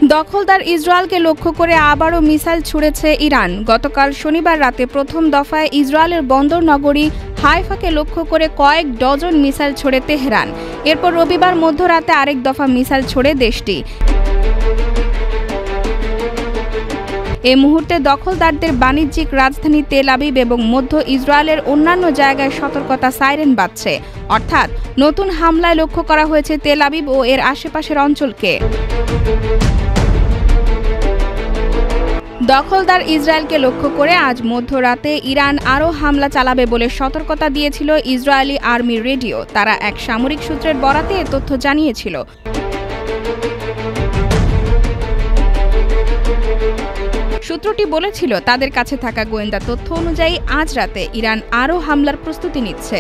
দখলদার ইসরায়েলকে লক্ষ্য করে আবারও মিসাইল ছুড়েছে ইরান। গতকাল শনিবার রাতে প্রথম দফায় ইসরায়েলের বন্দর নগরী হাইফাকে লক্ষ্য করে কয়েক ডজন মিসাইল ছোড়ে তেহরান। এরপর রবিবার মধ্যরাতে আরেক দফা মিসাইল ছোড়ে দেশটি। এই মুহূর্তে দখলদারদের বাণিজ্যিক রাজধানী তেল আবিব এবং মধ্য ইসরায়েলের অন্যান্য জায়গায় সতর্কতা সাইরেন বাজছে, অর্থাৎ নতুন হামলায় লক্ষ্য করা হয়েছে তেল আবিব ও এর আশেপাশের অঞ্চলকে। দখলদার ইসরায়েলকে লক্ষ্য করে আজ মধ্যরাতে ইরান আরও হামলা চালাবে বলে সতর্কতা দিয়েছিল ইসরায়েলি আর্মি রেডিও। তারা এক সামরিক সূত্রের বরাতে এ তথ্য জানিয়েছিল। সূত্রটি বলেছিল, তাদের কাছে থাকা গোয়েন্দা তথ্য অনুযায়ী আজ রাতে ইরান আরও হামলার প্রস্তুতি নিচ্ছে।